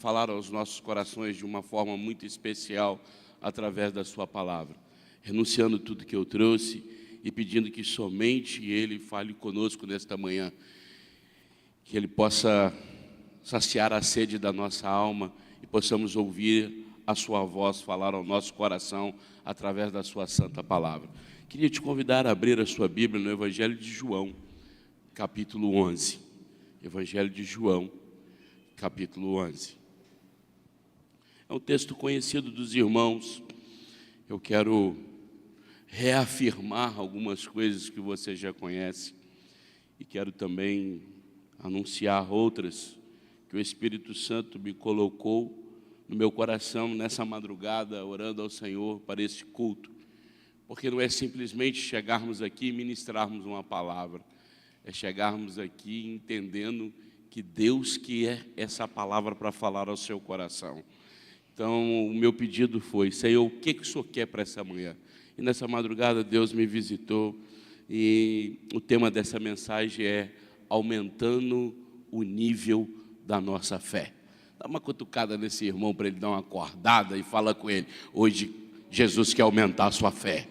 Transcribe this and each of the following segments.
falar aos nossos corações de uma forma muito especial através da sua palavra, renunciando tudo que eu trouxe e pedindo que somente Ele fale conosco nesta manhã, que Ele possa saciar a sede da nossa alma e possamos ouvir a sua voz falar ao nosso coração através da sua santa palavra. Queria te convidar a abrir a sua Bíblia no Evangelho de João, capítulo 11. Evangelho de João, capítulo 11. É um texto conhecido dos irmãos. Eu quero reafirmar algumas coisas que você já conhece e quero também anunciar outras que o Espírito Santo me colocou no meu coração nessa madrugada, orando ao Senhor para esse culto. Porque não é simplesmente chegarmos aqui e ministrarmos uma palavra, é chegarmos aqui entendendo que Deus que é essa palavra para falar ao seu coração. Então, o meu pedido foi: Senhor, o que o Senhor quer para essa manhã? E nessa madrugada Deus me visitou e o tema dessa mensagem é aumentando o nível da nossa fé. Dá uma cutucada nesse irmão para ele dar uma acordada e fala com ele: hoje Jesus quer aumentar a sua fé.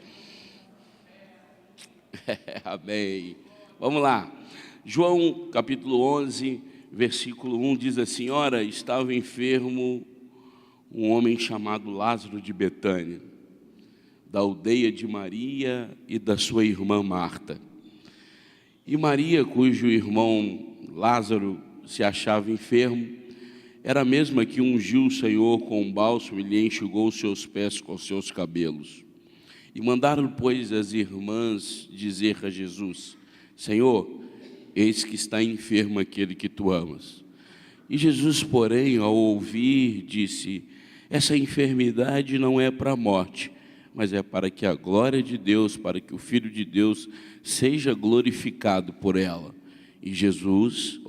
Amém. Vamos lá. João capítulo 11, versículo 1 diz assim: ora, estava enfermo um homem chamado Lázaro de Betânia, da aldeia de Maria e da sua irmã Marta. E Maria, cujo irmão Lázaro se achava enfermo, era a mesma que ungiu o Senhor com um bálsamo e lhe enxugou os seus pés com seus cabelos. E mandaram, pois, as irmãs dizer a Jesus: Senhor, eis que está enfermo aquele que tu amas. E Jesus, porém, ao ouvir, disse: essa enfermidade não é para a morte, mas é para que a glória de Deus, para que o Filho de Deus seja glorificado por ela. E Jesus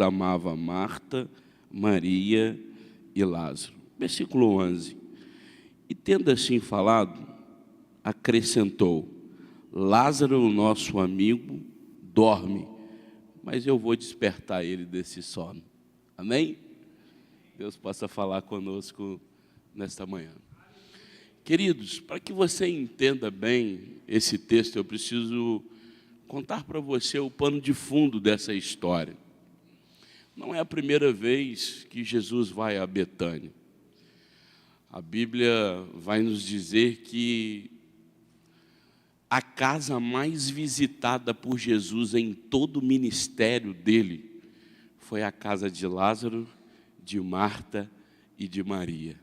amava Marta, Maria e Lázaro. Versículo 11. E tendo assim falado, acrescentou: Lázaro, o nosso amigo, dorme, mas eu vou despertar ele desse sono. Amém? Deus possa falar conosco nesta manhã. Queridos, para que você entenda bem esse texto, eu preciso contar para você o pano de fundo dessa história. Não é a primeira vez que Jesus vai a Betânia. A Bíblia vai nos dizer que a casa mais visitada por Jesus em todo o ministério dele foi a casa de Lázaro, de Marta e de Maria.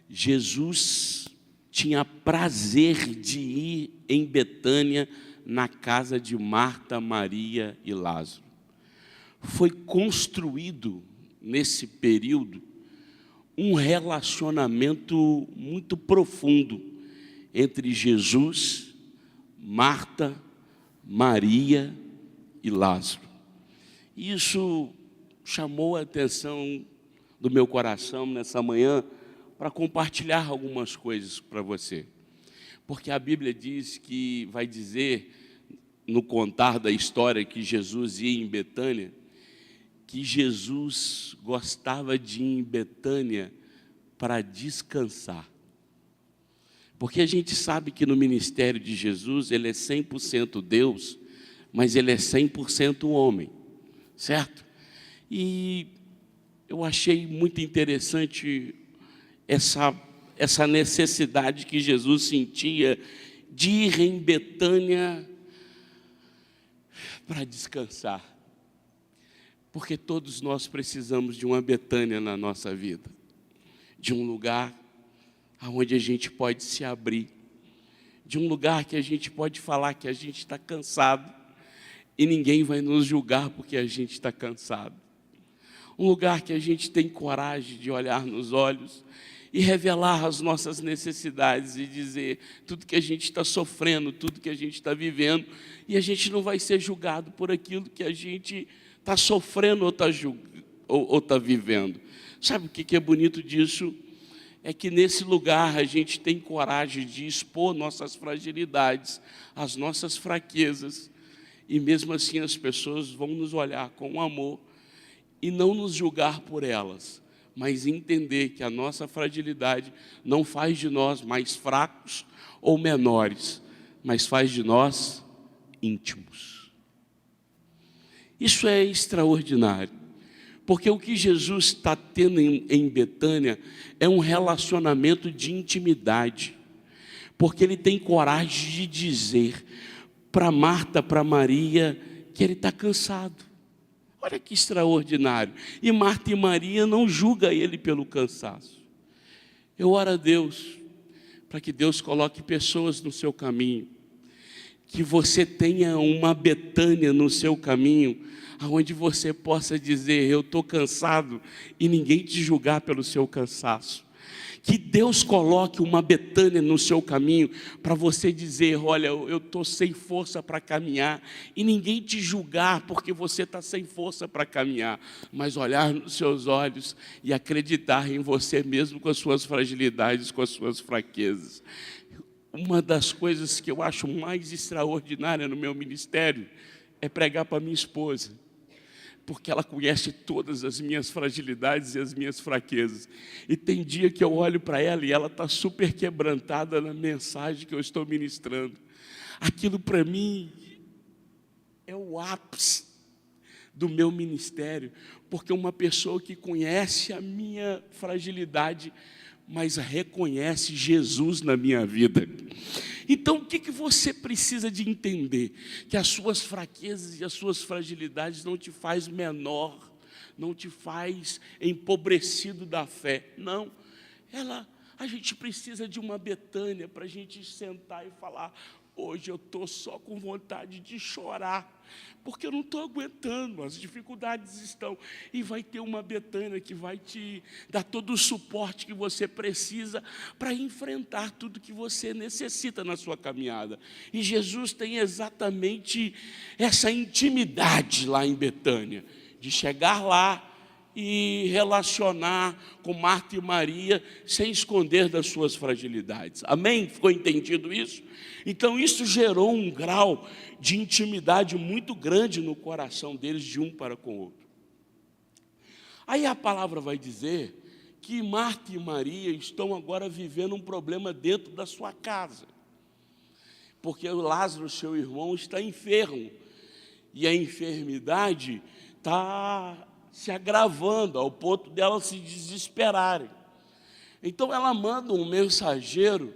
Jesus tinha prazer de ir em Betânia, na casa de Marta, Maria e Lázaro. Foi construído nesse período um relacionamento muito profundo entre Jesus, Marta, Maria e Lázaro. Isso chamou a atenção do meu coração nessa manhã para compartilhar algumas coisas para você. Porque a Bíblia diz que, vai dizer, no contar da história que Jesus ia em Betânia, que Jesus gostava de ir em Betânia para descansar. Porque a gente sabe que no ministério de Jesus, ele é 100% Deus, mas ele é 100% homem, certo? E eu achei muito interessante essa necessidade que Jesus sentia de ir em Betânia para descansar. Porque todos nós precisamos de uma Betânia na nossa vida, de um lugar onde a gente pode se abrir, de um lugar que a gente pode falar que a gente está cansado e ninguém vai nos julgar porque a gente está cansado. Um lugar que a gente tem coragem de olhar nos olhos e revelar as nossas necessidades e dizer tudo que a gente está sofrendo, tudo que a gente está vivendo, e a gente não vai ser julgado por aquilo que a gente está sofrendo ou está vivendo. Sabe o que é bonito disso? É que nesse lugar a gente tem coragem de expor nossas fragilidades, as nossas fraquezas, e mesmo assim as pessoas vão nos olhar com amor e não nos julgar por elas, mas entender que a nossa fragilidade não faz de nós mais fracos ou menores, mas faz de nós íntimos. Isso é extraordinário, porque o que Jesus está tendo em Betânia é um relacionamento de intimidade, porque Ele tem coragem de dizer para Marta, para Maria, que Ele está cansado. Olha que extraordinário. E Marta e Maria não julgam Ele pelo cansaço. Eu oro a Deus, para que Deus coloque pessoas no seu caminho, que você tenha uma Betânia no seu caminho, onde você possa dizer: eu estou cansado, e ninguém te julgar pelo seu cansaço. Que Deus coloque uma Betânia no seu caminho, para você dizer: olha, eu estou sem força para caminhar, e ninguém te julgar porque você está sem força para caminhar, mas olhar nos seus olhos e acreditar em você mesmo, com as suas fragilidades, com as suas fraquezas. Uma das coisas que eu acho mais extraordinária no meu ministério é pregar para minha esposa, porque ela conhece todas as minhas fragilidades e as minhas fraquezas. E tem dia que eu olho para ela e ela está super quebrantada na mensagem que eu estou ministrando. Aquilo para mim é o ápice do meu ministério, porque uma pessoa que conhece a minha fragilidade, mas reconhece Jesus na minha vida. Então, o que você precisa de entender? Que as suas fraquezas e as suas fragilidades não te faz menor, não te faz empobrecido da fé. Não, a gente precisa de uma Betânia para a gente sentar e falar: hoje eu estou só com vontade de chorar, porque eu não estou aguentando, as dificuldades estão. E vai ter uma Betânia que vai te dar todo o suporte que você precisa para enfrentar tudo que você necessita na sua caminhada. E Jesus tem exatamente essa intimidade lá em Betânia, de chegar lá e relacionar com Marta e Maria, sem esconder das suas fragilidades. Amém? Ficou entendido isso? Então isso gerou um grau de intimidade muito grande no coração deles, de um para com o outro. Aí a palavra vai dizer que Marta e Maria estão agora vivendo um problema dentro da sua casa, porque o Lázaro, seu irmão, está enfermo, e a enfermidade está se agravando ao ponto delas se desesperarem. Então ela manda um mensageiro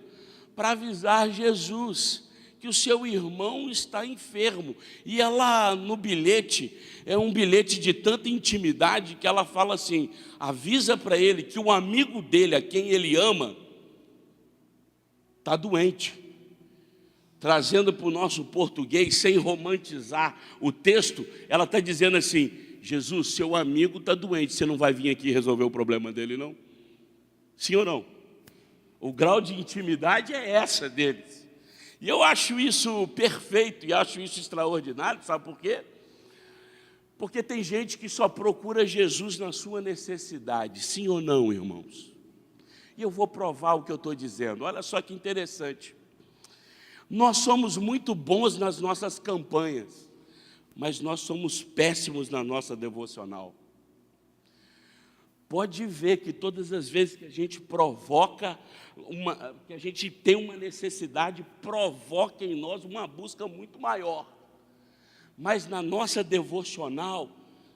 para avisar Jesus que o seu irmão está enfermo. E ela, no bilhete, é um bilhete de tanta intimidade, que ela fala assim: avisa para ele que o amigo dele, a quem ele ama, está doente. Trazendo para o nosso português, sem romantizar o texto, ela está dizendo assim: Jesus, seu amigo está doente, você não vai vir aqui resolver o problema dele, não? Sim ou não? O grau de intimidade é essa deles. E eu acho isso perfeito, e acho isso extraordinário, sabe por quê? Porque tem gente que só procura Jesus na sua necessidade, sim ou não, irmãos? E eu vou provar o que eu estou dizendo. Olha só que interessante. Nós somos muito bons nas nossas campanhas, mas nós somos péssimos na nossa devocional. Pode ver que todas as vezes que a gente provoca, que a gente tem uma necessidade, provoca em nós uma busca muito maior. Mas na nossa devocional,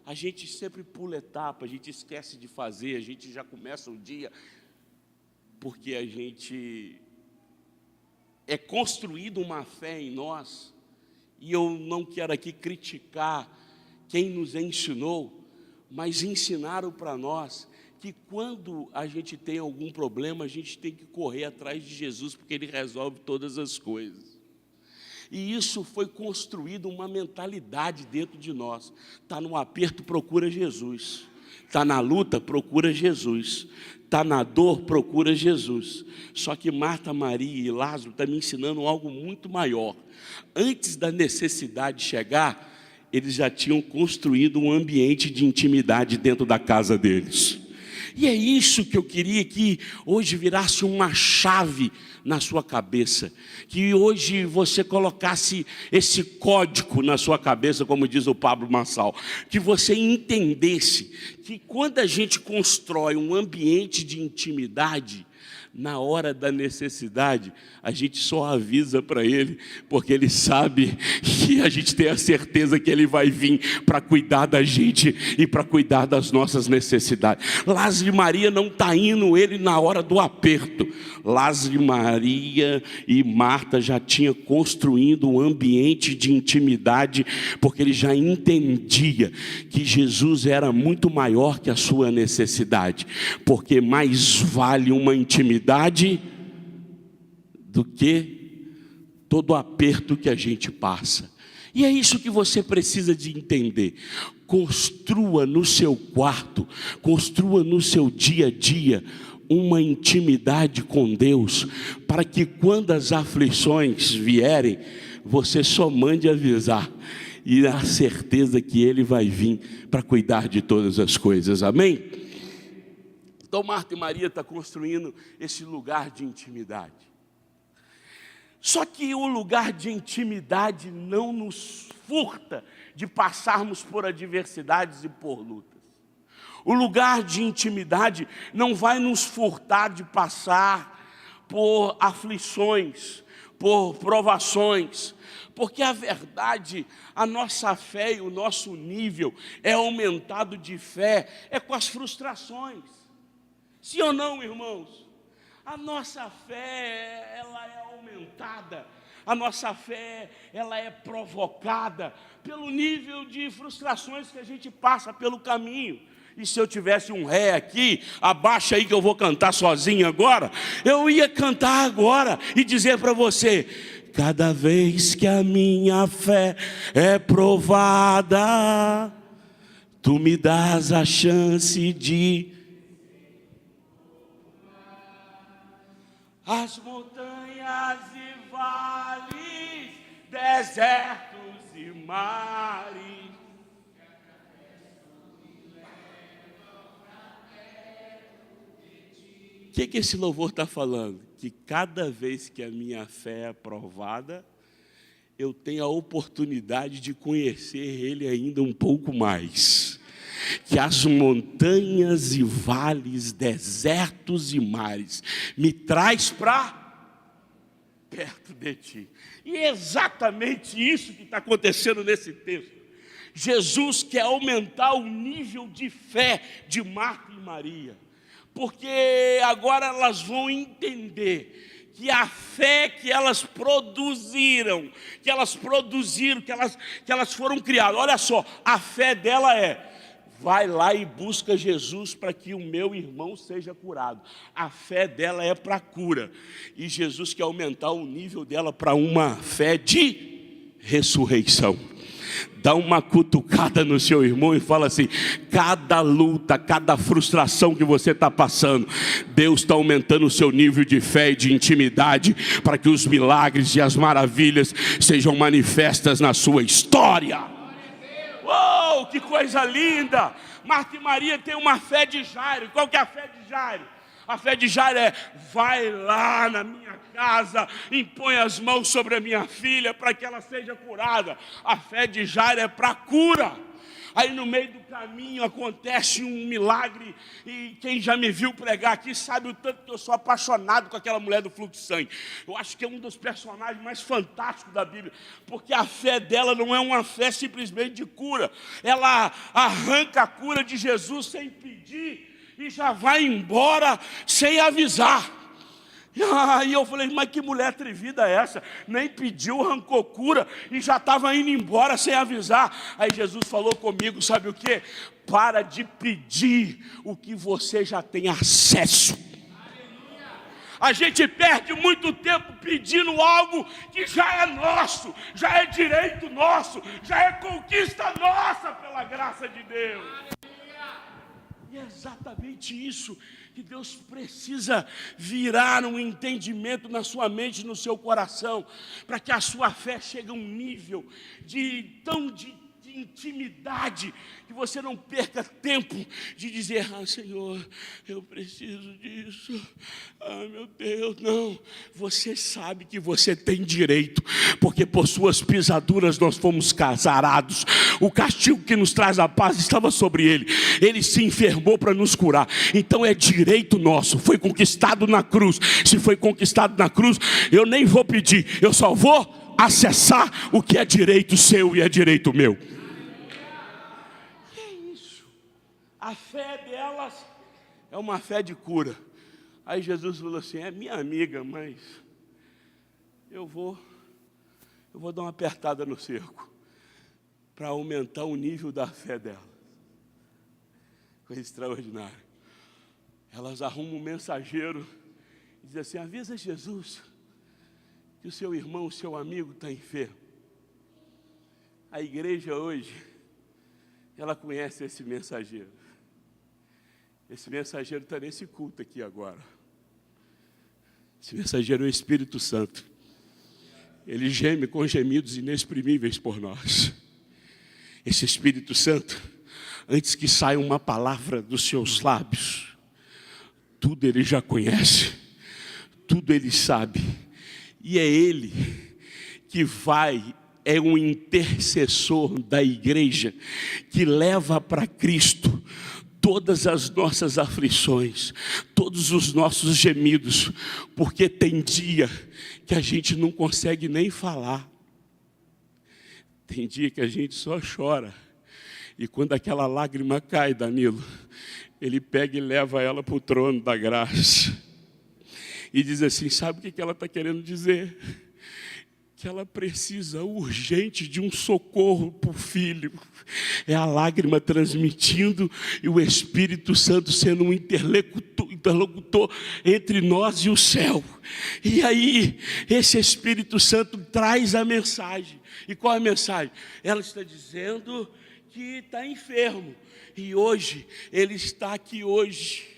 a gente sempre pula etapa, a gente esquece de fazer, a gente já começa o dia, porque a gente é construído uma fé em nós. E eu não quero aqui criticar quem nos ensinou, mas ensinaram para nós que quando a gente tem algum problema, a gente tem que correr atrás de Jesus, porque Ele resolve todas as coisas. E isso foi construído uma mentalidade dentro de nós. Está no aperto, procura Jesus. Está na luta, procura Jesus. Está na dor, procura Jesus. Só que Marta, Maria e Lázaro estão me ensinando algo muito maior. Antes da necessidade chegar, eles já tinham construído um ambiente de intimidade dentro da casa deles. E é isso que eu queria que hoje virasse uma chave na sua cabeça, que hoje você colocasse esse código na sua cabeça, como diz o Pablo Marçal, que você entendesse que quando a gente constrói um ambiente de intimidade, na hora da necessidade, a gente só avisa para ele, porque ele sabe que a gente tem a certeza que ele vai vir para cuidar da gente e para cuidar das nossas necessidades. Lázaro e Maria não está indo ele na hora do aperto. Lázaro, Maria e Marta já tinham construído um ambiente de intimidade, porque ele já entendia que Jesus era muito maior que a sua necessidade, porque mais vale uma intimidade do que todo aperto que a gente passa. E é isso que você precisa de entender. Construa no seu quarto, construa no seu dia a dia uma intimidade com Deus, para que quando as aflições vierem, você só mande avisar e a certeza que Ele vai vir para cuidar de todas as coisas. Amém? Então Marta e Maria estão construindo esse lugar de intimidade. Só que o lugar de intimidade não nos furta de passarmos por adversidades e por lutas. O lugar de intimidade não vai nos furtar de passar por aflições, por provações, porque a verdade, a nossa fé e o nosso nível é aumentado de fé, é com as frustrações. Sim ou não, irmãos? A nossa fé, ela é aumentada, a nossa fé, ela é provocada pelo nível de frustrações que a gente passa pelo caminho. E se eu tivesse um ré aqui, abaixa aí que eu vou cantar sozinho agora, eu ia cantar agora e dizer para você: cada vez que a minha fé é provada, tu me dás a chance de... As montanhas e vales, desertos e mares. O que esse louvor está falando? Que cada vez que a minha fé é provada, eu tenho a oportunidade de conhecer Ele ainda um pouco mais. Que as montanhas e vales, desertos e mares me traz para perto de ti. E é exatamente isso que está acontecendo nesse texto. Jesus quer aumentar o nível de fé de Marta e Maria, porque agora elas vão entender que a fé que elas produziram, que elas foram criadas. Olha só, a fé dela é: vai lá e busca Jesus para que o meu irmão seja curado. A fé dela é para cura. E Jesus quer aumentar o nível dela para uma fé de ressurreição. Dá uma cutucada no seu irmão e fala assim: cada luta, cada frustração que você está passando, Deus está aumentando o seu nível de fé e de intimidade, para que os milagres e as maravilhas sejam manifestas na sua história. Uou, que coisa linda! Marta e Maria têm uma fé de Jairo. Qual que é a fé de Jairo? A fé de Jairo é: vai lá na minha casa, impõe as mãos sobre a minha filha para que ela seja curada. A fé de Jairo é para cura. Aí no meio do caminho acontece um milagre, e quem já me viu pregar aqui sabe o tanto que eu sou apaixonado com aquela mulher do fluxo de sangue. Eu acho que é um dos personagens mais fantásticos da Bíblia, porque a fé dela não é uma fé simplesmente de cura. Ela arranca a cura de Jesus sem pedir e já vai embora sem avisar. Aí eu falei: mas que mulher atrevida é essa? Nem pediu, arrancou cura e já estava indo embora sem avisar. Aí Jesus falou comigo: sabe o que? Para de pedir o que você já tem acesso. A gente perde muito tempo pedindo algo que já é nosso, já é direito nosso, já é conquista nossa pela graça de Deus. E é exatamente isso que Deus precisa virar um entendimento na sua mente, no seu coração, para que a sua fé chegue a um nível de intimidade, que você não perca tempo de dizer: Senhor, eu preciso disso, meu Deus, não. Você sabe que você tem direito, porque por suas pisaduras nós fomos sarados. O castigo que nos traz a paz estava sobre ele. Ele se enfermou para nos curar. Então é direito nosso, foi conquistado na cruz. Se foi conquistado na cruz, eu nem vou pedir, eu só vou acessar o que é direito seu e é direito meu. É isso. A fé delas é uma fé de cura. Aí Jesus falou assim: é minha amiga, mas eu vou dar uma apertada no cerco para aumentar o nível da fé dela. Coisa extraordinária. Elas arrumam um mensageiro e dizem assim: avisa Jesus que o seu irmão, o seu amigo está enfermo. A igreja hoje, ela conhece esse mensageiro. Esse mensageiro está nesse culto aqui agora. Esse mensageiro é o Espírito Santo. Ele geme com gemidos inexprimíveis por nós. Esse Espírito Santo, antes que saia uma palavra dos seus lábios, tudo ele já conhece, tudo ele sabe. E é ele que é um intercessor da igreja, que leva para Cristo todas as nossas aflições, todos os nossos gemidos, porque tem dia que a gente não consegue nem falar, tem dia que a gente só chora, e quando aquela lágrima cai, Danilo, ele pega e leva ela para o trono da graça, e diz assim: sabe o que ela está querendo dizer? Que ela precisa urgente de um socorro para o filho. É a lágrima transmitindo e o Espírito Santo sendo um interlocutor entre nós e o céu. E aí, esse Espírito Santo traz a mensagem. E qual é a mensagem? Ela está dizendo que está enfermo. E hoje, ele está aqui hoje,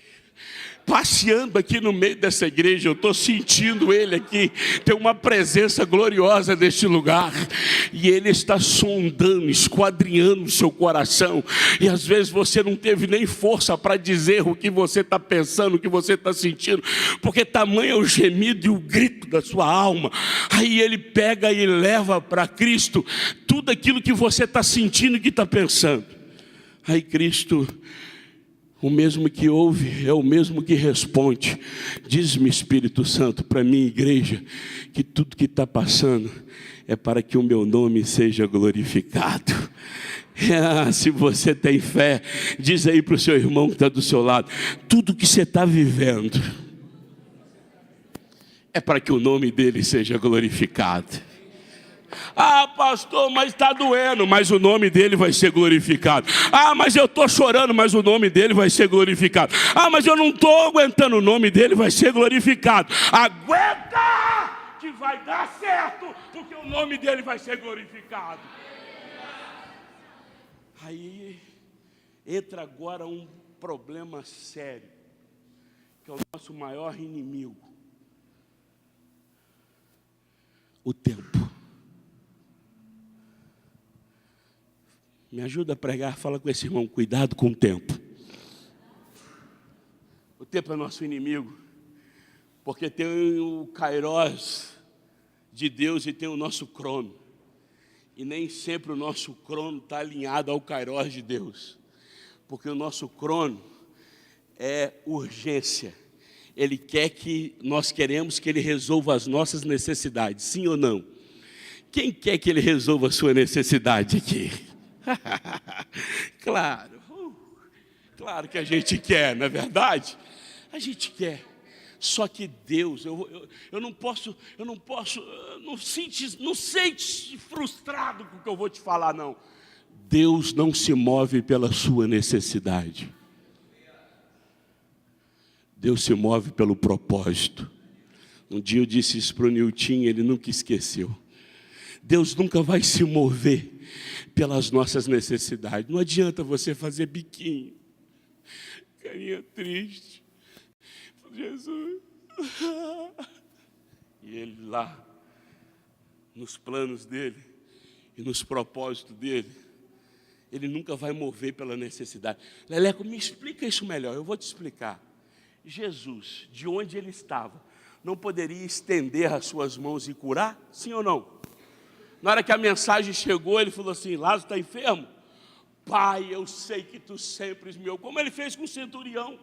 passeando aqui no meio dessa igreja. Eu estou sentindo ele aqui, tem uma presença gloriosa deste lugar, e ele está sondando, esquadrinhando o seu coração, e às vezes você não teve nem força para dizer o que você está pensando, o que você está sentindo, porque tamanho é o gemido e o grito da sua alma. Aí ele pega e leva para Cristo tudo aquilo que você está sentindo e que está pensando. Aí Cristo, o mesmo que ouve é o mesmo que responde. Diz-me, Espírito Santo, para a minha igreja, que tudo que está passando é para que o meu nome seja glorificado. Se você tem fé, diz aí para o seu irmão que está do seu lado: tudo que você está vivendo é para que o nome dele seja glorificado. Pastor, mas está doendo, mas o nome dele vai ser glorificado. Mas eu estou chorando, mas o nome dele vai ser glorificado. Mas eu não estou aguentando, o nome dele vai ser glorificado. Aguenta, que vai dar certo, porque o nome dele vai ser glorificado. Aí entra agora um problema sério, que é o nosso maior inimigo: o tempo. Me ajuda a pregar, fala com esse irmão: cuidado com o tempo. O tempo é nosso inimigo, porque tem o Kairos de Deus e tem o nosso crono. E nem sempre o nosso crono está alinhado ao Kairos de Deus, porque o nosso crono é urgência. Ele nós queremos que ele resolva as nossas necessidades, sim ou não? Quem quer que ele resolva a sua necessidade aqui? Claro que a gente quer, não é verdade? A gente quer. Só que Deus, eu não sente frustrado com o que eu vou te falar, não. Deus não se move pela sua necessidade. Deus se move pelo propósito. Um dia eu disse isso para o Nilton, ele nunca esqueceu. Deus nunca vai se mover pelas nossas necessidades. Não adianta você fazer biquinho, carinha triste, Jesus. E ele lá, nos planos dele e nos propósitos dele, ele nunca vai mover pela necessidade. Leleco, me explica isso melhor. Eu vou te explicar. Jesus, de onde ele estava, não poderia estender as suas mãos e curar? Sim ou não? Na hora que a mensagem chegou, ele falou assim: Lázaro está enfermo? Pai, eu sei que tu sempre me ouves. Como ele fez com o centurião.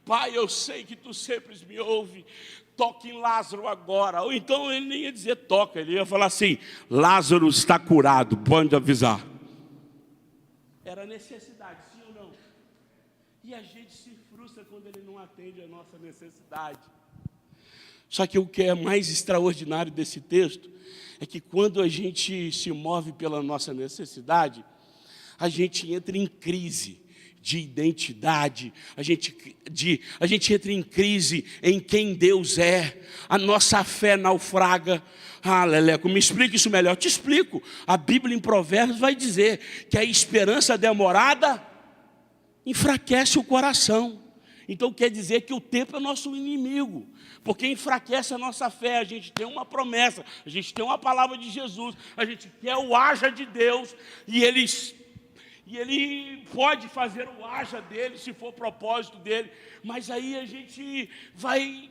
Pai, eu sei que tu sempre me ouves. Toque em Lázaro agora. Ou então ele nem ia dizer toca, ele ia falar assim: Lázaro está curado, pode avisar. Era necessidade, sim ou não? E a gente se frustra quando ele não atende a nossa necessidade. Só que o que é mais extraordinário desse texto é que quando a gente se move pela nossa necessidade, a gente entra em crise de identidade, a gente entra em crise em quem Deus é, a nossa fé naufraga. Ah, Leleco, me explica isso melhor. Eu te explico. A Bíblia em Provérbios vai dizer que a esperança demorada enfraquece o coração. Então quer dizer que o tempo é nosso inimigo, porque enfraquece a nossa fé. A gente tem uma promessa, a gente tem uma palavra de Jesus, a gente quer o haja de Deus, e ele pode fazer o haja dele, se for propósito dele, mas aí a gente vai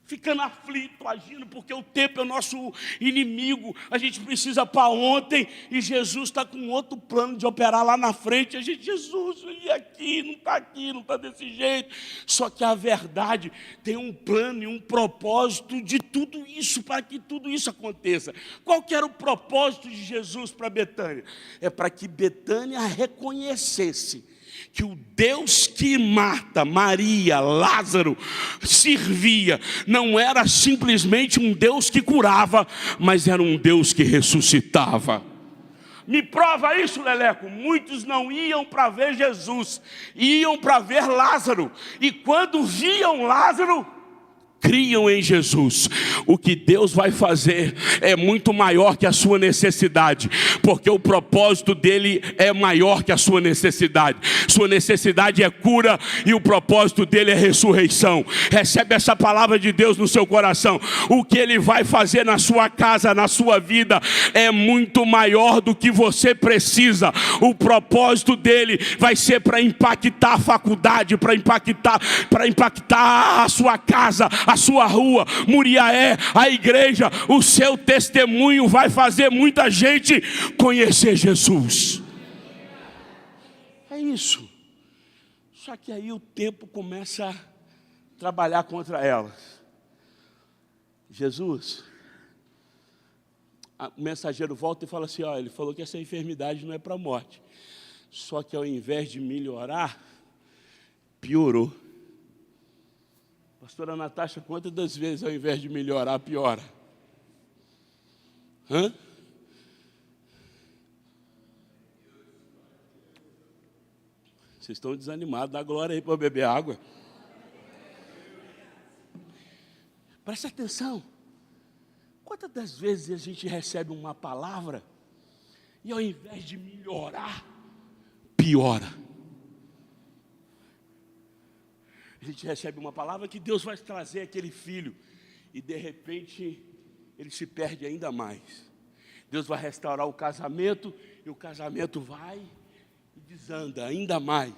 ficando aflito, agindo, porque o tempo é o nosso inimigo. A gente precisa para ontem, e Jesus está com outro plano de operar lá na frente. A gente, Jesus, e aqui, não está desse jeito. Só que a verdade tem um plano e um propósito de tudo isso, para que tudo isso aconteça. Qual que era o propósito de Jesus para Betânia? É para que Betânia reconhecesse que o Deus que Marta, Maria, Lázaro servia não era simplesmente um Deus que curava, mas era um Deus que ressuscitava. Me prova isso, Leleco. Muitos não iam para ver Jesus, iam para ver Lázaro, e quando viam Lázaro, criam em Jesus. O que Deus vai fazer é muito maior que a sua necessidade, porque o propósito dele é maior que a sua necessidade. Sua necessidade é cura e o propósito dele é ressurreição. Recebe essa palavra de Deus no seu coração. O que ele vai fazer na sua casa, na sua vida, é muito maior do que você precisa. O propósito dele vai ser para impactar a faculdade, para impactar a sua casa, a sua rua, Muriaé, a igreja. O seu testemunho vai fazer muita gente conhecer Jesus. É isso. Só que aí o tempo começa a trabalhar contra elas. Jesus, o mensageiro volta e fala assim: ó, ele falou que essa enfermidade não é para a morte. Só que ao invés de melhorar, piorou. Pastora Natasha, quantas das vezes ao invés de melhorar, piora? Vocês estão desanimados, dá glória aí para beber água. Presta atenção. Quantas das vezes a gente recebe uma palavra e ao invés de melhorar, piora? A gente recebe uma palavra que Deus vai trazer aquele filho, e de repente ele se perde ainda mais. Deus vai restaurar o casamento, e o casamento vai e desanda ainda mais.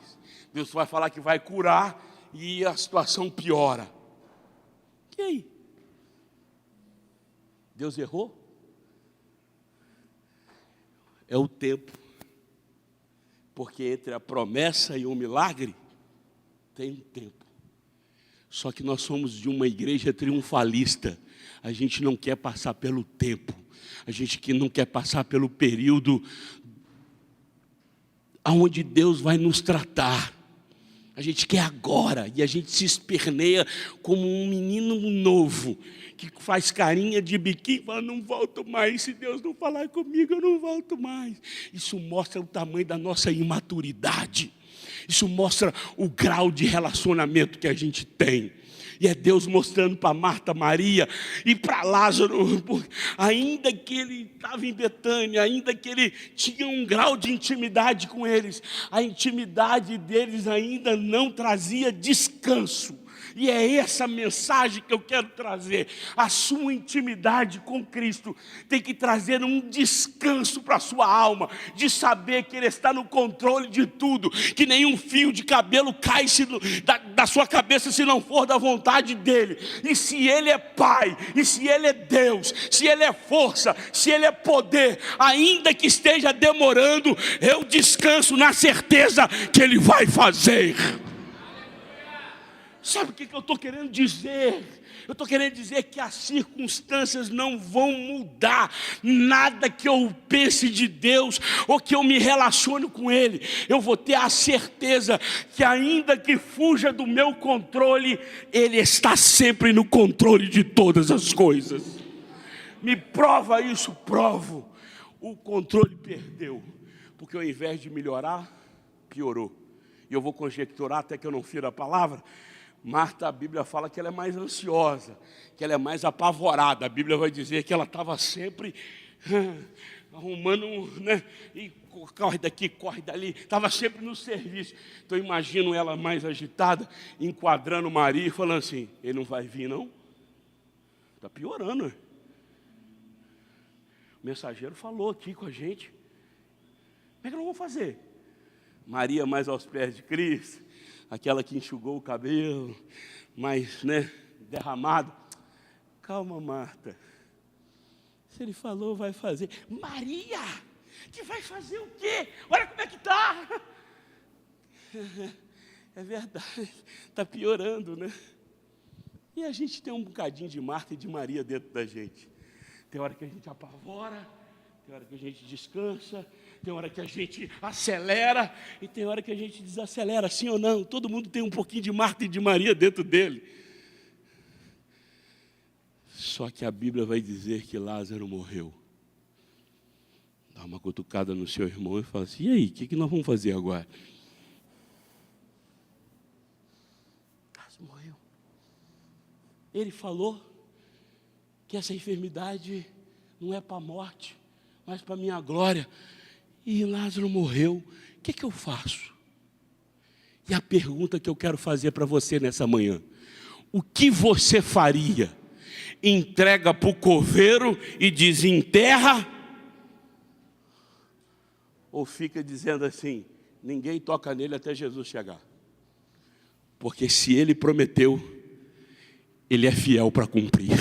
Deus vai falar que vai curar, e a situação piora. E aí? Deus errou? É o tempo. Porque entre a promessa e o milagre, tem um tempo. Só que nós somos de uma igreja triunfalista. A gente não quer passar pelo tempo. A gente que não quer passar pelo período onde Deus vai nos tratar. A gente quer agora, e a gente se esperneia como um menino novo, que faz carinha de biquinho e fala: não volto mais, se Deus não falar comigo, eu não volto mais. Isso mostra o tamanho da nossa imaturidade. Isso mostra o grau de relacionamento que a gente tem. E é Deus mostrando para Marta, Maria e para Lázaro, ainda que ele estava em Betânia, ainda que ele tinha um grau de intimidade com eles, a intimidade deles ainda não trazia descanso. E é essa mensagem que eu quero trazer. A sua intimidade com Cristo tem que trazer um descanso para a sua alma, de saber que Ele está no controle de tudo, que nenhum fio de cabelo cai da sua cabeça se não for da vontade dEle. E se Ele é Pai, e se Ele é Deus, se Ele é força, se Ele é poder, ainda que esteja demorando, eu descanso na certeza que Ele vai fazer. Sabe o que eu estou querendo dizer? Eu estou querendo dizer que as circunstâncias não vão mudar nada que eu pense de Deus ou que eu me relacione com Ele. Eu vou ter a certeza que ainda que fuja do meu controle, Ele está sempre no controle de todas as coisas. Me prova isso, provo. O controle perdeu, porque ao invés de melhorar, piorou. E eu vou conjecturar até que eu não fira a palavra. Marta, a Bíblia fala que ela é mais ansiosa, que ela é mais apavorada. A Bíblia vai dizer que ela estava sempre arrumando, né? E corre daqui, corre dali. Estava sempre no serviço. Então imagino ela mais agitada, enquadrando Maria e falando assim: ele não vai vir não? Está piorando. O mensageiro falou aqui com a gente. Como é que nós vamos fazer? Maria mais aos pés de Cristo, aquela que enxugou o cabelo, mais, né, derramado. Calma, Marta. Se ele falou, vai fazer. Maria, que vai fazer o quê? Olha como é que está. É verdade, está piorando, né? E a gente tem um bocadinho de Marta e de Maria dentro da gente. Tem hora que a gente apavora, tem hora que a gente descansa, tem hora que a gente acelera e tem hora que a gente desacelera, sim ou não? Todo mundo tem um pouquinho de Marta e de Maria dentro dele. Só que a Bíblia vai dizer que Lázaro morreu. Dá uma cutucada no seu irmão e fala assim: e aí, o que nós vamos fazer agora? Lázaro morreu. Ele falou que essa enfermidade não é para a morte, mas para a minha glória. E Lázaro morreu, o que eu faço? E a pergunta que eu quero fazer para você nessa manhã: o que você faria? Entrega para o coveiro e desenterra? Ou fica dizendo assim: ninguém toca nele até Jesus chegar? Porque se ele prometeu, ele é fiel para cumprir.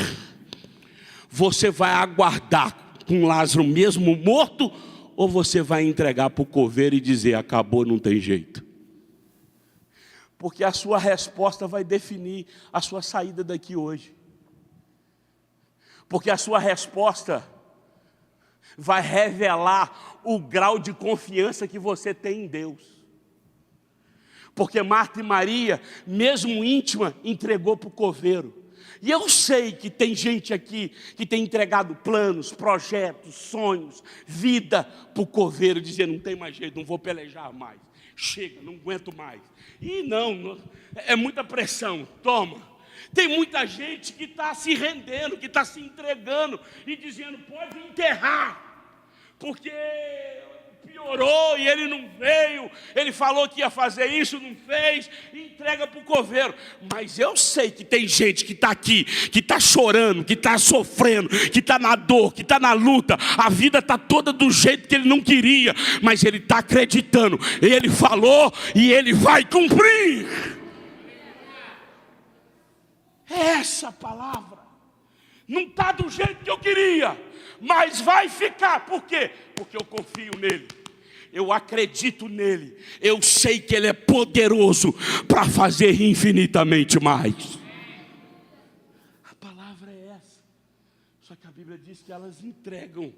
Você vai aguardar com Lázaro mesmo morto, ou você vai entregar para o coveiro e dizer: acabou, não tem jeito? Porque a sua resposta vai definir a sua saída daqui hoje. Porque a sua resposta vai revelar o grau de confiança que você tem em Deus. Porque Marta e Maria, mesmo íntima, entregou para o coveiro. E eu sei que tem gente aqui que tem entregado planos, projetos, sonhos, vida para o coveiro, dizendo: não tem mais jeito, não vou pelejar mais, chega, não aguento mais. E não, é muita pressão, toma. Tem muita gente que está se rendendo, que está se entregando e dizendo: pode enterrar, porque piorou e ele não veio, ele falou que ia fazer isso, não fez, entrega para o coveiro. Mas eu sei que tem gente que está aqui, que está chorando, que está sofrendo, que está na dor, que está na luta, a vida está toda do jeito que ele não queria, mas ele está acreditando, ele falou e ele vai cumprir. Essa palavra não está do jeito que eu queria, mas vai ficar. Por quê? Porque eu confio nele, eu acredito nele, eu sei que ele é poderoso para fazer infinitamente mais. A palavra é essa. Só que a Bíblia diz que elas entregam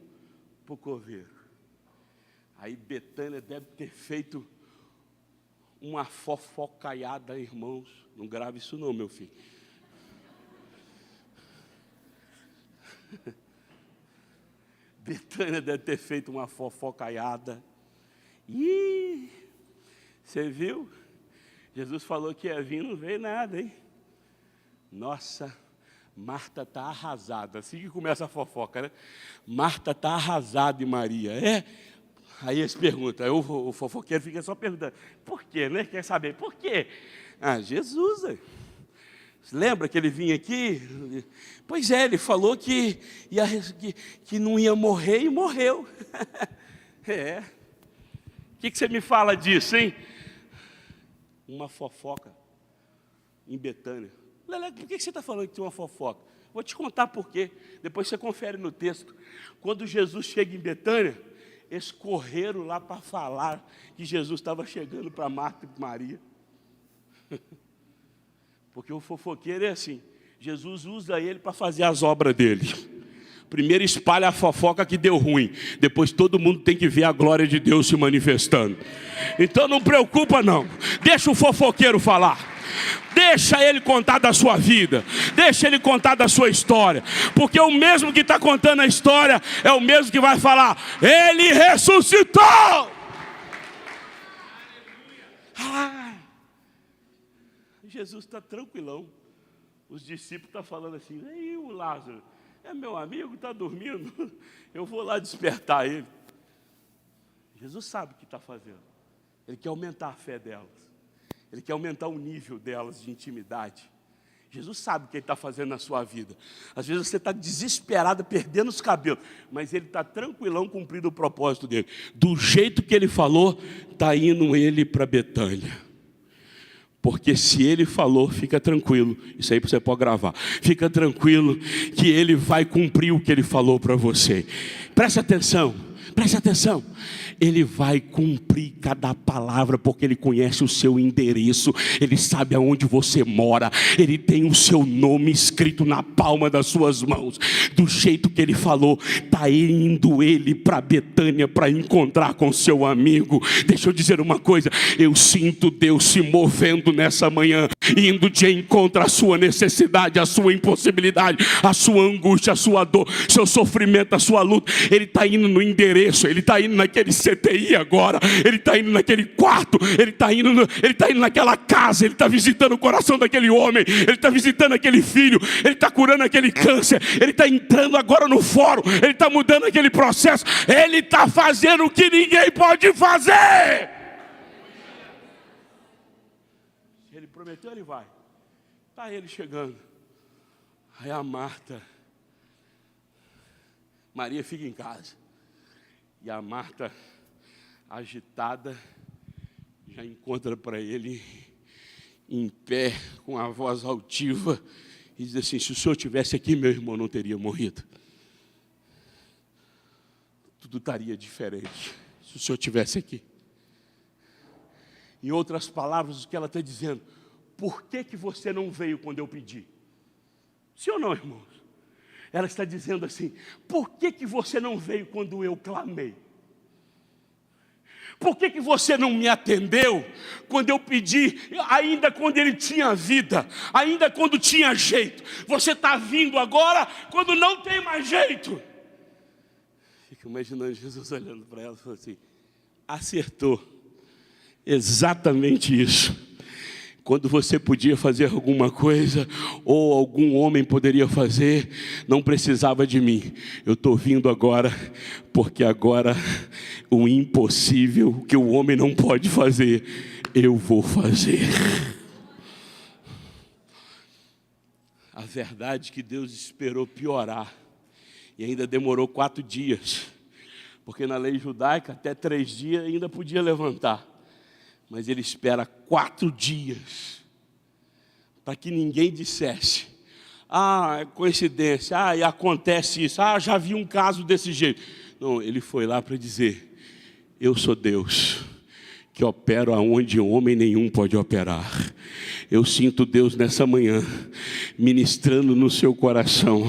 para o coveiro. Aí Betânia deve ter feito uma fofocaiada, irmãos. Não grave isso não, meu filho. Betânia deve ter feito uma fofocaiada. Ih, você viu? Jesus falou que ia vir, não veio nada, hein? Nossa, Marta está arrasada. Assim que começa a fofoca, né? Marta está arrasada e Maria. É? Aí eles perguntam, aí o fofoqueiro fica só perguntando: por quê, né? Quer saber por quê? Ah, Jesus, Lembra que ele vinha aqui? Pois é, ele falou que não ia morrer e morreu. É. O que você me fala disso, hein? Uma fofoca em Betânia. Lele, por que você está falando que tem uma fofoca? Vou te contar por quê. Depois você confere no texto. Quando Jesus chega em Betânia, eles correram lá para falar que Jesus estava chegando para Marta e Maria. Porque o fofoqueiro é assim, Jesus usa ele para fazer as obras dele. Primeiro espalha a fofoca que deu ruim, depois todo mundo tem que ver a glória de Deus se manifestando. Então não preocupa não, deixa o fofoqueiro falar. Deixa ele contar da sua vida, deixa ele contar da sua história, porque o mesmo que está contando a história é o mesmo que vai falar, ele ressuscitou! Jesus está tranquilão. Os discípulos estão falando assim, ei, o Lázaro, é meu amigo, está dormindo, eu vou lá despertar ele. Jesus sabe o que está fazendo. Ele quer aumentar a fé delas. Ele quer aumentar o nível delas de intimidade. Jesus sabe o que ele está fazendo na sua vida. Às vezes você está desesperado, perdendo os cabelos, mas ele está tranquilão, cumprindo o propósito dele. Do jeito que ele falou, está indo ele para Betânia. Porque se ele falou, fica tranquilo. Isso aí você pode gravar. Fica tranquilo que ele vai cumprir o que ele falou para você. Presta atenção, presta atenção. Ele vai cumprir cada palavra, porque ele conhece o seu endereço, ele sabe aonde você mora, ele tem o seu nome escrito na palma das suas mãos. Do jeito que ele falou, está indo ele para Betânia para encontrar com seu amigo. Deixa eu dizer uma coisa, eu sinto Deus se movendo nessa manhã, indo de encontro à sua necessidade, à sua impossibilidade, à sua angústia, à sua dor, seu sofrimento, à sua luta. Ele está indo no endereço, ele está indo naquele CTI agora, ele está indo naquele quarto, ele está indo naquela casa, ele está visitando o coração daquele homem, ele está visitando aquele filho, ele está curando aquele câncer, ele está entrando agora no fórum, ele está mudando aquele processo, ele está fazendo o que ninguém pode fazer. Se ele prometeu, ele vai. Está ele chegando. Aí a Maria fica em casa. E a Marta, agitada, já encontra para ele em pé, com a voz altiva, e diz assim, se o senhor estivesse aqui, meu irmão não teria morrido. Tudo estaria diferente, se o senhor estivesse aqui. Em outras palavras, o que ela está dizendo, por que você não veio quando eu pedi? Sim ou não, irmãos? Ela está dizendo assim, por que você não veio quando eu clamei? Por que você não me atendeu quando eu pedi, ainda quando ele tinha vida, ainda quando tinha jeito? Você está vindo agora quando não tem mais jeito. Fico imaginando Jesus olhando para ela e falando assim, acertou, exatamente isso. Quando você podia fazer alguma coisa, ou algum homem poderia fazer, não precisava de mim. Eu estou vindo agora, porque agora o impossível que o homem não pode fazer, eu vou fazer. A verdade é que Deus esperou piorar, e ainda demorou 4 dias, porque na lei judaica até 3 dias ainda podia levantar. Mas ele espera 4 dias, para que ninguém dissesse, é coincidência, e acontece isso, já vi um caso desse jeito. Não, ele foi lá para dizer, eu sou Deus, que opero aonde homem nenhum pode operar. Eu sinto Deus nessa manhã, ministrando no seu coração,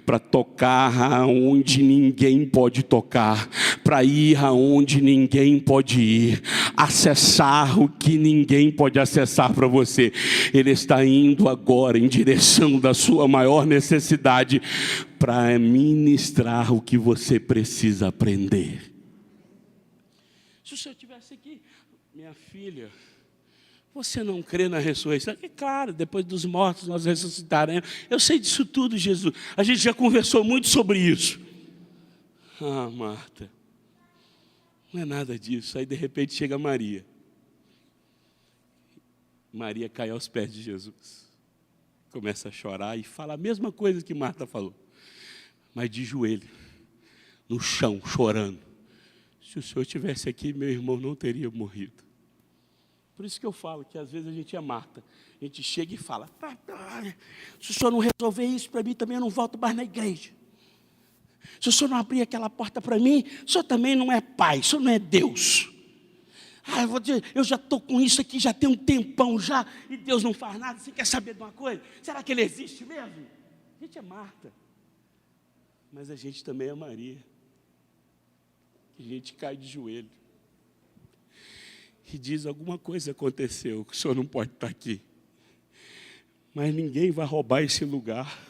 para tocar aonde ninguém pode tocar, para ir aonde ninguém pode ir, acessar o que ninguém pode acessar para você. Ele está indo agora em direção da sua maior necessidade, para ministrar o que você precisa aprender. Se o senhor estivesse aqui, minha filha, você não crê na ressurreição? É claro, depois dos mortos nós ressuscitaremos. Eu sei disso tudo, Jesus. A gente já conversou muito sobre isso. Marta, não é nada disso. Aí de repente chega Maria. Maria cai aos pés de Jesus. começa a chorar e fala a mesma coisa que Marta falou, mas de joelho, no chão, chorando. Se o Senhor estivesse aqui, meu irmão não teria morrido. Por isso que eu falo que às vezes a gente é Marta. A gente chega e fala, se o Senhor não resolver isso para mim, também eu não volto mais na igreja. Se o Senhor não abrir aquela porta para mim, o Senhor também não é pai, o Senhor não é Deus. Eu vou dizer, eu já estou com isso aqui, já tem um tempão já, e Deus não faz nada. Você quer saber de uma coisa? Será que Ele existe mesmo? A gente é Marta, mas a gente também é Maria. A gente cai de joelho e diz, alguma coisa aconteceu, que o Senhor não pode estar aqui. Mas ninguém vai roubar esse lugar.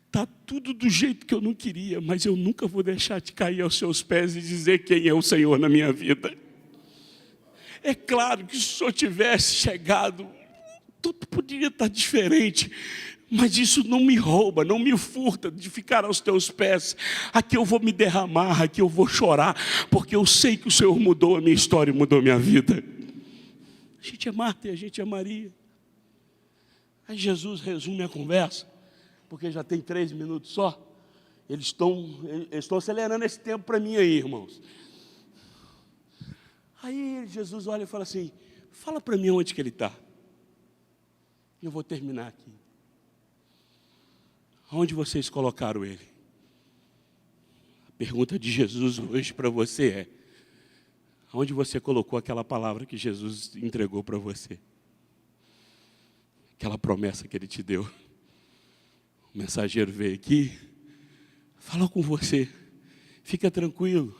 Está tudo do jeito que eu não queria, mas eu nunca vou deixar de cair aos seus pés e dizer quem é o Senhor na minha vida. É claro que se o Senhor tivesse chegado, tudo poderia estar diferente, mas isso não me rouba, não me furta de ficar aos teus pés. Aqui eu vou me derramar, aqui eu vou chorar, porque eu sei que o Senhor mudou a minha história e mudou a minha vida. A gente é Marta e a gente é Maria. Aí Jesus resume a conversa, porque já tem 3 minutos só. Eles estão acelerando esse tempo para mim aí, irmãos. Aí Jesus olha e fala assim, fala para mim onde que ele está. Eu vou terminar aqui. Onde vocês colocaram ele? A pergunta de Jesus hoje para você é, onde você colocou aquela palavra que Jesus entregou para você? Aquela promessa que ele te deu. O mensageiro veio aqui, falou com você, fica tranquilo,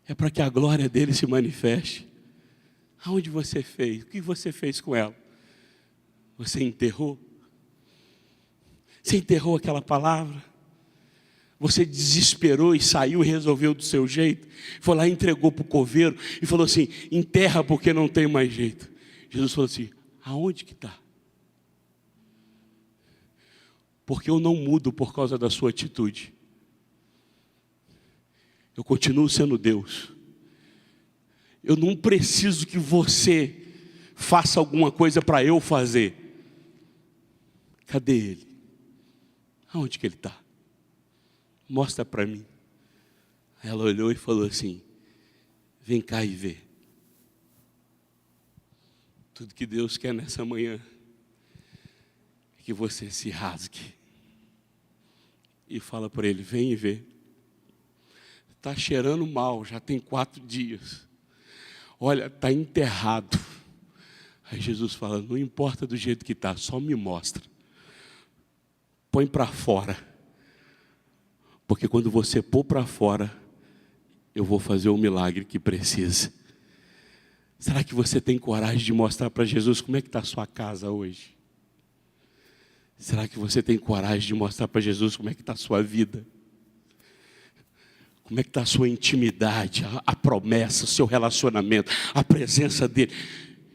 é para que a glória dele se manifeste. Aonde você fez? O que você fez com ela? Você enterrou? Você enterrou aquela palavra? Você desesperou e saiu e resolveu do seu jeito? Foi lá e entregou para o coveiro e falou assim, enterra porque não tem mais jeito. Jesus falou assim, aonde que está? Porque eu não mudo por causa da sua atitude. Eu continuo sendo Deus. Eu não preciso que você faça alguma coisa para eu fazer. Cadê ele? Aonde que ele está? Mostra para mim. Ela olhou e falou assim, vem cá e vê. Tudo que Deus quer nessa manhã é que você se rasgue e fala para ele, vem e vê. Está cheirando mal, já tem 4 dias. Olha, está enterrado. Aí Jesus fala, não importa do jeito que está, só me mostra. Põe para fora. Porque quando você pôr para fora, eu vou fazer o milagre que precisa. Será que você tem coragem de mostrar para Jesus como é que está a sua casa hoje? Será que você tem coragem de mostrar para Jesus como é que está a sua vida? Como é que está a sua intimidade, a promessa, o seu relacionamento, a presença dele?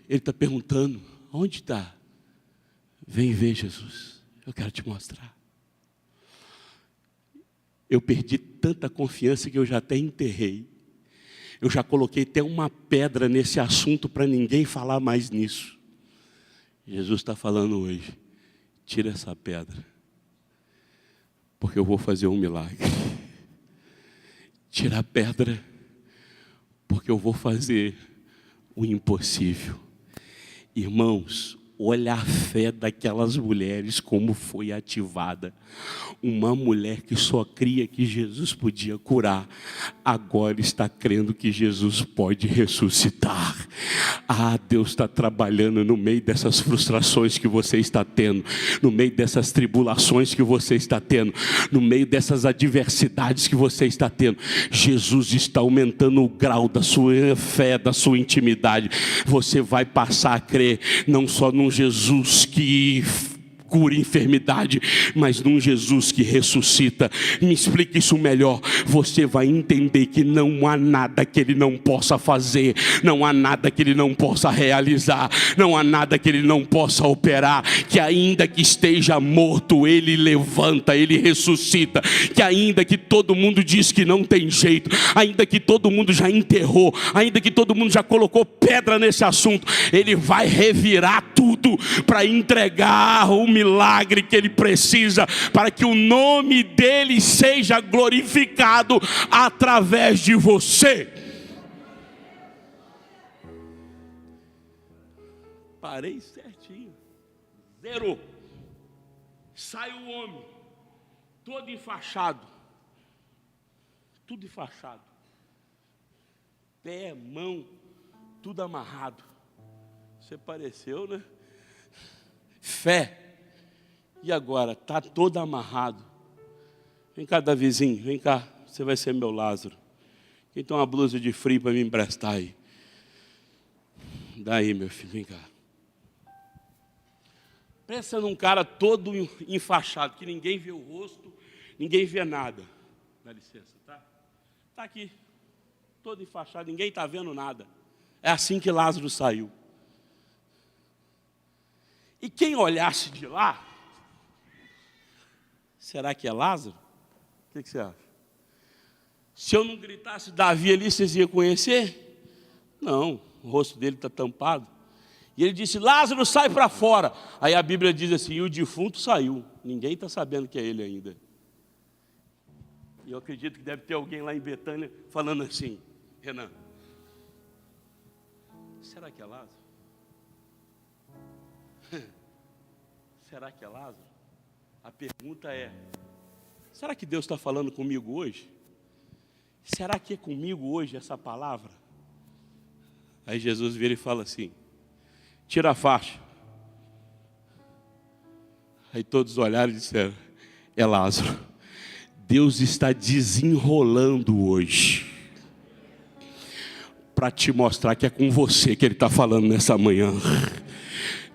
Ele está perguntando, onde está? Vem ver, Jesus, eu quero te mostrar. Eu perdi tanta confiança que eu já até enterrei. Eu já coloquei até uma pedra nesse assunto para ninguém falar mais nisso. Jesus está falando hoje, tira essa pedra, porque eu vou fazer um milagre. Tira a pedra, porque eu vou fazer o impossível. Irmãos, olha a fé daquelas mulheres como foi ativada. Uma mulher que só cria que Jesus podia curar, agora está crendo que Jesus pode ressuscitar. Ah, Deus está trabalhando no meio dessas frustrações que você está tendo, no meio dessas tribulações que você está tendo, no meio dessas adversidades que você está tendo. Jesus está aumentando o grau da sua fé, da sua intimidade. Você vai passar a crer não só num Jesus que cura enfermidade, mas num Jesus que ressuscita. Me explique isso melhor. Você vai entender que não há nada que Ele não possa fazer, não há nada que Ele não possa realizar, não há nada que Ele não possa operar, que ainda que esteja morto, Ele levanta, Ele ressuscita, que ainda que todo mundo diz que não tem jeito, ainda que todo mundo já enterrou, ainda que todo mundo já colocou pedra nesse assunto, Ele vai revirar tudo para entregar o milagre que Ele precisa, para que o nome dEle seja glorificado através de você. Parei certinho. Zerou. Sai o homem, todo enfaixado. Tudo enfaixado. Pé, mão, tudo amarrado. Você pareceu, né? Fé. E agora? Está todo amarrado. Vem cá, Davizinho, vem cá. Você vai ser meu Lázaro. Quem tem uma blusa de frio para me emprestar aí? Daí, meu filho, vem cá. Pensa num cara todo enfaixado, que ninguém vê o rosto, ninguém vê nada. Dá licença, tá? Está aqui, todo enfaixado, ninguém está vendo nada. É assim que Lázaro saiu. E quem olhasse de lá, será que é Lázaro? O que você acha? Se eu não gritasse Davi ali, vocês iam conhecer? Não, o rosto dele está tampado. E ele disse, Lázaro, sai para fora. Aí a Bíblia diz assim, e o defunto saiu. Ninguém está sabendo que é ele ainda. E eu acredito que deve ter alguém lá em Betânia falando assim, Renan, será que é Lázaro? Será que é Lázaro? A pergunta é, será que Deus está falando comigo hoje? Será que é comigo hoje essa palavra? Aí Jesus vira e fala assim, tira a faixa. Aí todos olharam e disseram, é Lázaro. Deus está desenrolando hoje para te mostrar que é com você que Ele está falando nessa manhã.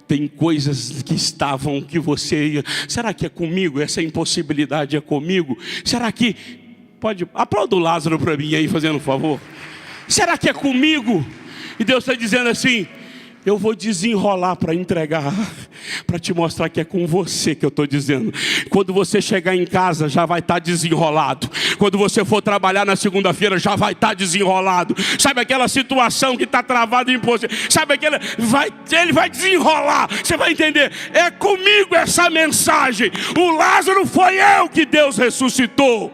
Tem coisas que estavam, que você ia, será que é comigo? Essa impossibilidade é comigo? Será que, pode, aplauda o Lázaro para mim aí, fazendo um favor. Será que é comigo? E Deus está dizendo assim, eu vou desenrolar para entregar, para te mostrar que é com você que eu estou dizendo. Quando você chegar em casa, já vai estar desenrolado. Quando você for trabalhar na segunda-feira, já vai estar desenrolado. Sabe aquela situação que está travada em você? Sabe aquela, ele vai desenrolar. Você vai entender, é comigo essa mensagem. O Lázaro foi eu que Deus ressuscitou.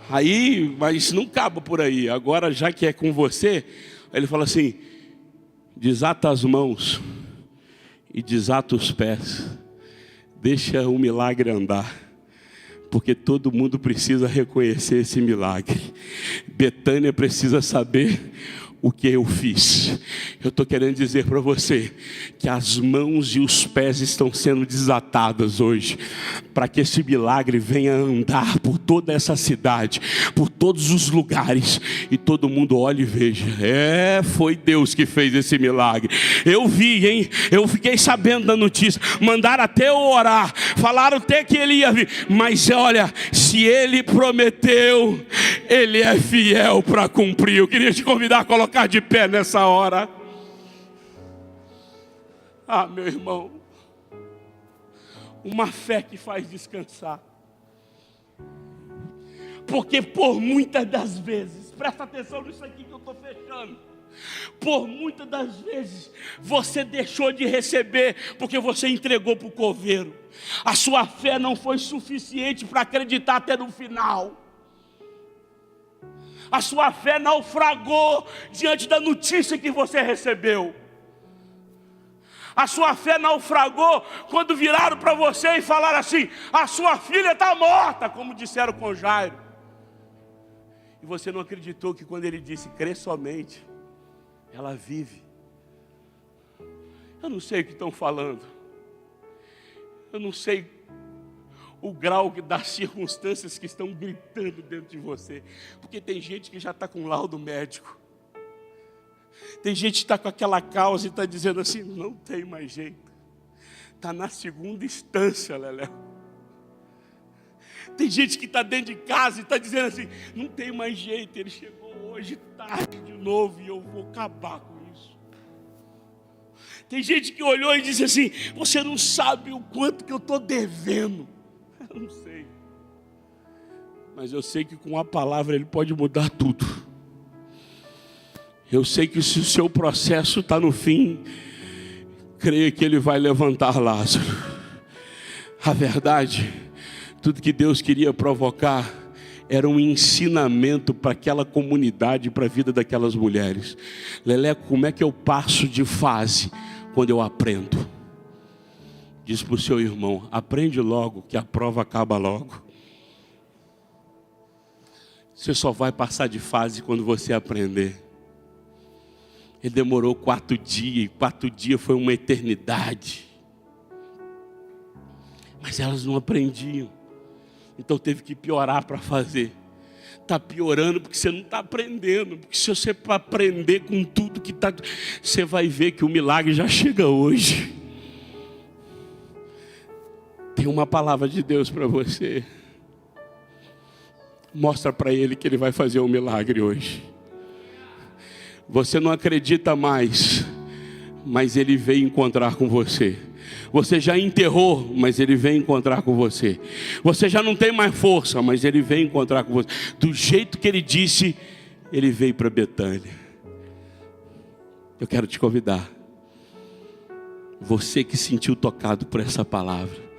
Aí, mas não acaba por aí. Agora, já que é com você, ele fala assim, desata as mãos e desata os pés. Deixa o milagre andar. Porque todo mundo precisa reconhecer esse milagre. Betânia precisa saber o que eu fiz. Eu estou querendo dizer para você que as mãos e os pés estão sendo desatadas hoje, para que esse milagre venha andar por toda essa cidade, por todos os lugares, e todo mundo olhe e veja, foi Deus que fez esse milagre. Eu vi, hein? Eu fiquei sabendo da notícia, mandaram até eu orar, falaram até que ele ia vir, mas olha, se ele prometeu, ele é fiel para cumprir. Eu queria te convidar a colocar de pé nessa hora. Ah, meu irmão, uma fé que faz descansar. Porque por muitas das vezes, presta atenção nisso aqui que eu estou fechando, por muitas das vezes você deixou de receber porque você entregou para o coveiro. A sua fé não foi suficiente para acreditar até no final. A sua fé naufragou diante da notícia que você recebeu. A sua fé naufragou quando viraram para você e falaram assim, a sua filha está morta, como disseram com Jairo. E você não acreditou que quando ele disse, crê somente, ela vive. Eu não sei o que estão falando. Eu não sei o grau das circunstâncias que estão gritando dentro de você. Porque tem gente que já está com laudo médico. Tem gente que está com aquela causa e está dizendo assim, não tem mais jeito. está na segunda instância, Léo. Tem gente que está dentro de casa e está dizendo assim, não tem mais jeito, ele chegou hoje tarde de novo e eu vou acabar com isso. Tem gente que olhou e disse assim, você não sabe o quanto que eu estou devendo. Eu não sei. Mas eu sei que com a palavra ele pode mudar tudo. Eu sei que se o seu processo está no fim, creia que ele vai levantar Lázaro. A verdade, tudo que Deus queria provocar era um ensinamento para aquela comunidade, para a vida daquelas mulheres. Leleco, como é que eu passo de fase quando eu aprendo? Diz para o seu irmão, aprende logo que a prova acaba logo. Você só vai passar de fase quando você aprender. Ele demorou 4 dias, e 4 dias foi uma eternidade. Mas elas não aprendiam. Então teve que piorar para fazer. Está piorando porque você não está aprendendo. Porque se você aprender com tudo que está... Você vai ver que o milagre já chega hoje. Tem uma palavra de Deus para você. Mostra para ele que ele vai fazer um milagre hoje. Você não acredita mais, mas ele veio encontrar com você. Você já enterrou, mas ele vem encontrar com você. Você já não tem mais força, mas ele vem encontrar com você. Do jeito que ele disse, ele veio para Betânia. Eu quero te convidar. Você que sentiu tocado por essa palavra,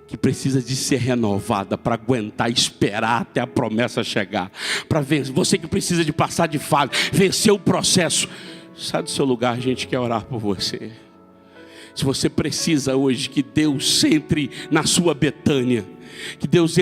que precisa de ser renovada para aguentar, esperar até a promessa chegar, para vencer. Você que precisa de passar de fase, vencer o processo. Sai do seu lugar, a gente quer orar por você. Se você precisa hoje que Deus entre na sua Betânia, que Deus